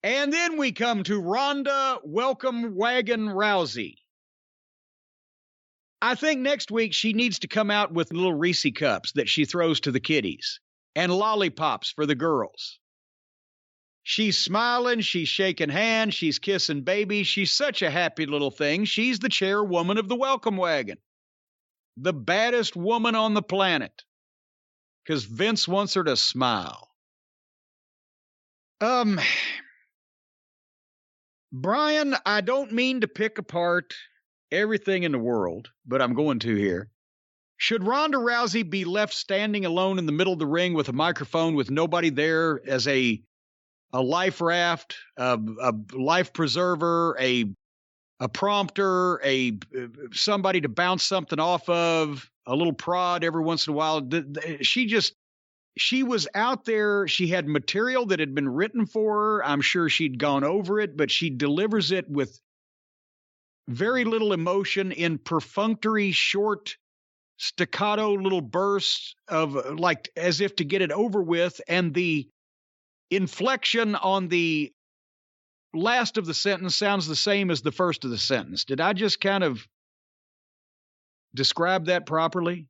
And then we come to Ronda Welcome Wagon Rousey. I think next week she needs to come out with little Reese cups that she throws to the kiddies and lollipops for the girls. She's smiling, she's shaking hands, she's kissing babies. She's such a happy little thing. She's the chairwoman of the Welcome Wagon. The baddest woman on the planet. Because Vince wants her to smile. Brian, I don't mean to pick apart everything in the world, but I'm going to here. Should Ronda Rousey be left standing alone in the middle of the ring with a microphone with nobody there as a life raft, a life preserver, a prompter, somebody to bounce something off of, a little prod every once in a while? She was out there. She had material that had been written for her. I'm sure she'd gone over it, but she delivers it with very little emotion in perfunctory, short, staccato little bursts of like as if to get it over with. And the inflection on the last of the sentence sounds the same as the first of the sentence. Did I just kind of describe that properly?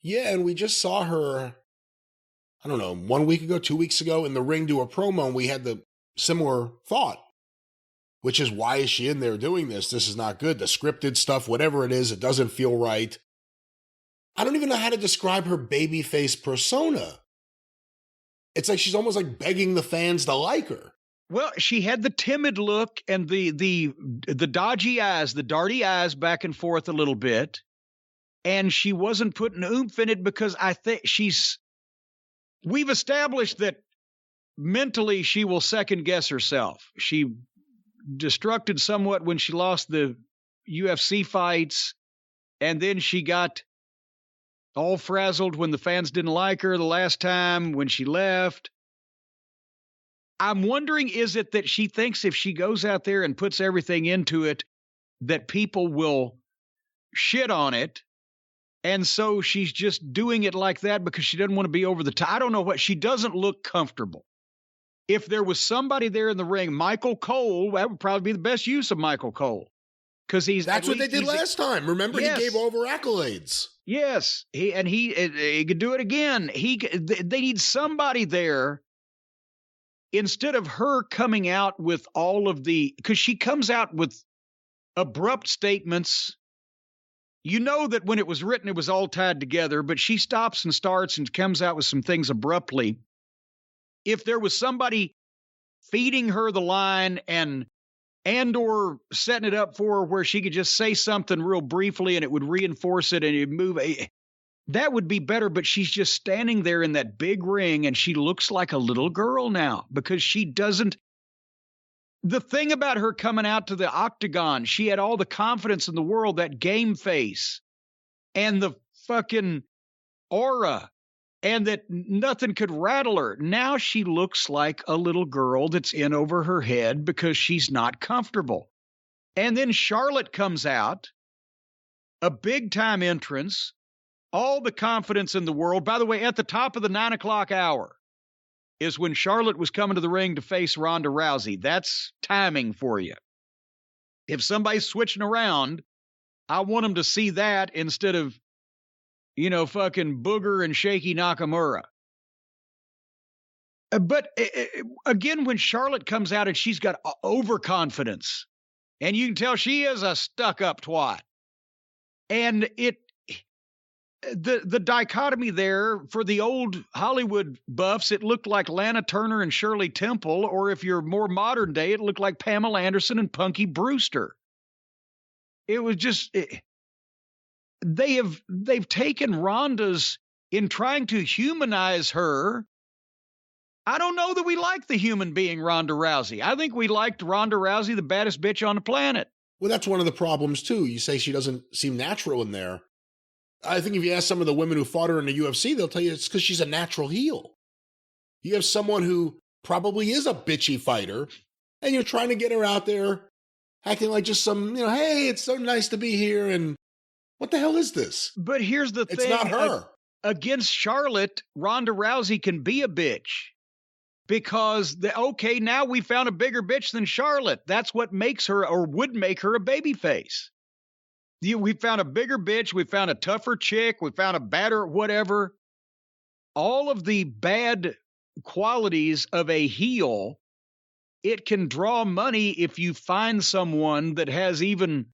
Yeah, and we just saw her, I don't know, 1 week ago, 2 weeks ago in the ring do a promo, and we had the similar thought, which is, why is she in there doing this? This is not good. The scripted stuff, whatever it is, it doesn't feel right. I don't even know how to describe her babyface persona. It's like she's almost like begging the fans to like her. Well, she had the timid look and the dodgy eyes, the darty eyes back and forth a little bit. And she wasn't putting oomph in it because I think we've established that mentally she will second guess herself. She destructed somewhat when she lost the UFC fights. And then she got all frazzled when the fans didn't like her the last time when she left. I'm wondering, is it that she thinks if she goes out there and puts everything into it, that people will shit on it? And so she's just doing it like that because she doesn't want to be over the top. I don't know what. She doesn't look comfortable. If there was somebody there in the ring, Michael Cole, that would probably be the best use of Michael Cole. That's what they did last time. Remember, yes. He gave over accolades. Yes, he could do it again. They need somebody there instead of her coming out with all of because she comes out with abrupt statements. You know that when it was written, it was all tied together, but she stops and starts and comes out with some things abruptly. If there was somebody feeding her the line and or setting it up for her where she could just say something real briefly and it would reinforce it and it'd move, that would be better. But she's just standing there in that big ring and she looks like a little girl now because she doesn't. The thing about her coming out to the octagon, she had all the confidence in the world, that game face and the fucking aura, and that nothing could rattle her. Now she looks like a little girl that's in over her head because she's not comfortable. And then Charlotte comes out, a big-time entrance, all the confidence in the world. By the way, at the top of the 9 o'clock hour is when Charlotte was coming to the ring to face Ronda Rousey. That's timing for you. If somebody's switching around, I want them to see that instead of, fucking Booger and Shaky Nakamura. But again, when Charlotte comes out and she's got overconfidence, and you can tell she is a stuck-up twat. And the dichotomy there for the old Hollywood buffs, it looked like Lana Turner and Shirley Temple, or if you're more modern day, it looked like Pamela Anderson and Punky Brewster. It was just they've taken Ronda's in trying to humanize her. I don't know that we like the human being Ronda Rousey. I think we liked Ronda Rousey, the baddest bitch on the planet. Well, that's one of the problems too. You say she doesn't seem natural in there. I think if you ask some of the women who fought her in the UFC, they'll tell you it's because she's a natural heel. You have someone who probably is a bitchy fighter, and you're trying to get her out there acting like just some, hey, it's so nice to be here, and what the hell is this? But here's the thing. It's not her. Against Charlotte, Ronda Rousey can be a bitch because okay, now we found a bigger bitch than Charlotte. That's what makes her, or would make her, a babyface. We found a bigger bitch. We found a tougher chick. We found a badder, whatever. All of the bad qualities of a heel, it can draw money if you find someone that has even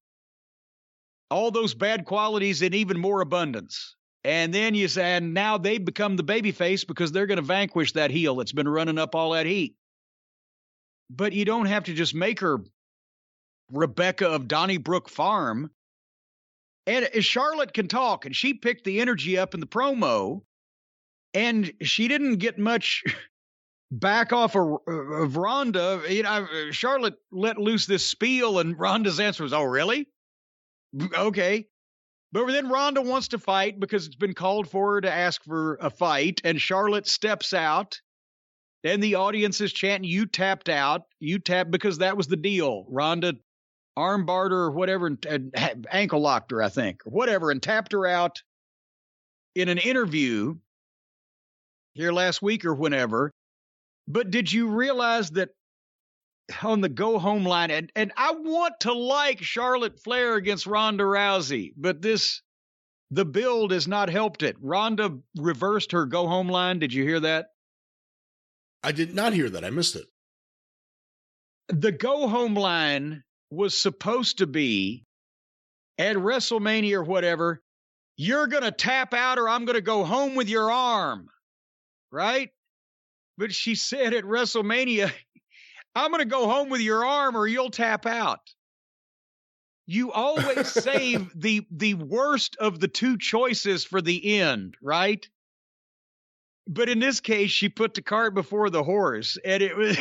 all those bad qualities in even more abundance. And then you say, and now they become the babyface because they're going to vanquish that heel that's been running up all that heat. But you don't have to just make her Rebecca of Donnybrook Farm. And Charlotte can talk, and she picked the energy up in the promo, and she didn't get much back off of Ronda. You know, Charlotte let loose this spiel, and Ronda's answer was, "Oh, really? Okay." But then Ronda wants to fight because it's been called for her to ask for a fight, and Charlotte steps out, and the audience is chanting, "You tapped out. You tapped," because that was the deal. Ronda armbarred her or whatever, and ankle locked her, I think, or whatever, and tapped her out in an interview here last week or whenever. But did you realize that on the go home line, and I want to like Charlotte Flair against Ronda Rousey, but the build has not helped it. Ronda reversed her go home line. Did you hear that? I did not hear that. I missed it. The go home line was supposed to be at WrestleMania or whatever, "You're going to tap out or I'm going to go home with your arm." Right? But she said at WrestleMania, "I'm going to go home with your arm or you'll tap out." You always save the worst of the two choices for the end, right? But in this case, she put the cart before the horse, and it was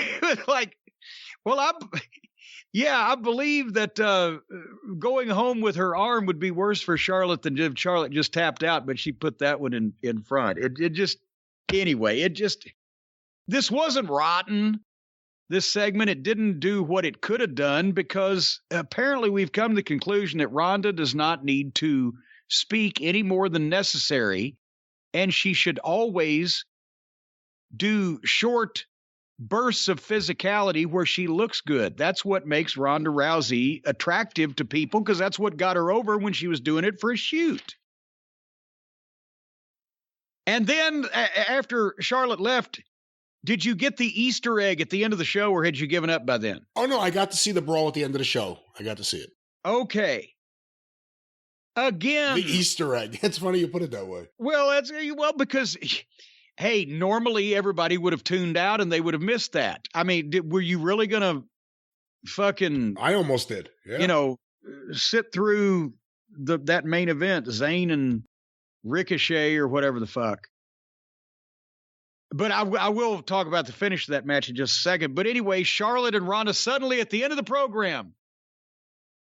like, well, I believe that going home with her arm would be worse for Charlotte than if Charlotte just tapped out, but she put that one in front. This wasn't rotten, this segment. It didn't do what it could have done, because apparently we've come to the conclusion that Ronda does not need to speak any more than necessary, and she should always do short bursts of physicality where she looks good. That's what makes Ronda Rousey attractive to people, because that's what got her over when she was doing it for a shoot. And then after Charlotte left, did you get the Easter egg at the end of the show, or had you given up by then? Oh, no, I got to see the brawl at the end of the show. I got to see it. Okay. Again. The Easter egg. It's funny you put it that way. Well, because, hey, normally everybody would have tuned out and they would have missed that. I mean, were you really going to fucking... I almost did. Yeah. Sit through that main event, Zayn and Ricochet or whatever the fuck? But I will talk about the finish of that match in just a second. But anyway, Charlotte and Ronda, suddenly at the end of the program,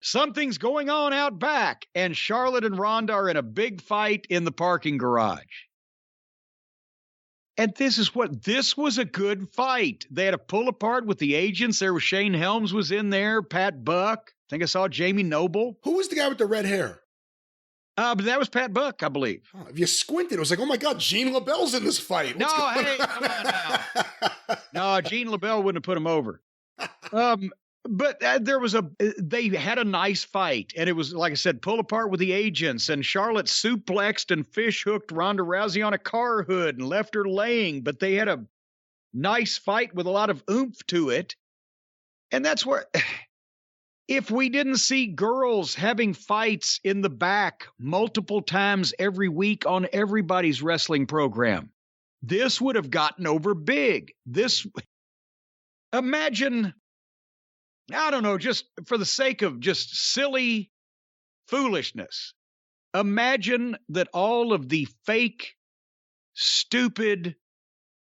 something's going on out back, and Charlotte and Ronda are in a big fight in the parking garage. And this was a good fight. They had a pull apart with the agents. There was Shane Helms was in there, Pat Buck. I think I saw Jamie Noble. Who was the guy with the red hair? But that was Pat Buck, I believe. Oh, if you squinted, it was like, oh my God, Gene LaBelle's in this fight. Come on now. No, Gene LaBelle wouldn't have put him over. But they had a nice fight, and it was, like I said, pull apart with the agents, and Charlotte suplexed and fish hooked Ronda Rousey on a car hood and left her laying, but they had a nice fight with a lot of oomph to it. And that's where, if we didn't see girls having fights in the back multiple times every week on everybody's wrestling program, this would have gotten over big. Imagine, I don't know, just for the sake of just silly foolishness, imagine that all of the fake, stupid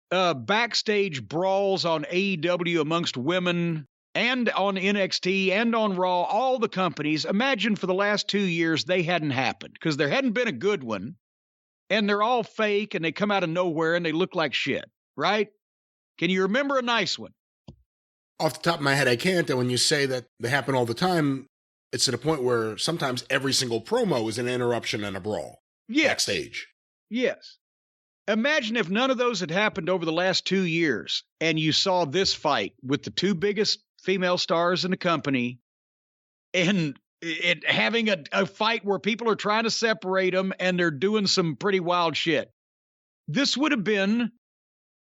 backstage brawls on AEW amongst women and on NXT and on Raw, all the companies, imagine for the last 2 years they hadn't happened, because there hadn't been a good one, and they're all fake, and they come out of nowhere, and they look like shit, right? Can you remember a nice one? Off the top of my head, I can't. And when you say that they happen all the time, it's to the point where sometimes every single promo is an interruption and a brawl. Yes. Backstage. Yes. Imagine if none of those had happened over the last 2 years and you saw this fight with the two biggest female stars in the company and it having a fight where people are trying to separate them and they're doing some pretty wild shit. This would have been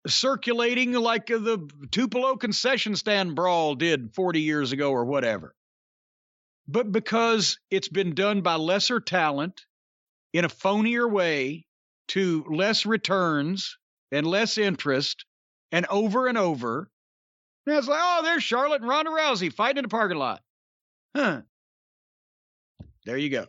circulating like the Tupelo concession stand brawl did 40 years ago or whatever. But because it's been done by lesser talent in a phonier way to less returns and less interest and over, it's like, oh, there's Charlotte and Ronda Rousey fighting in the parking lot. Huh. There you go.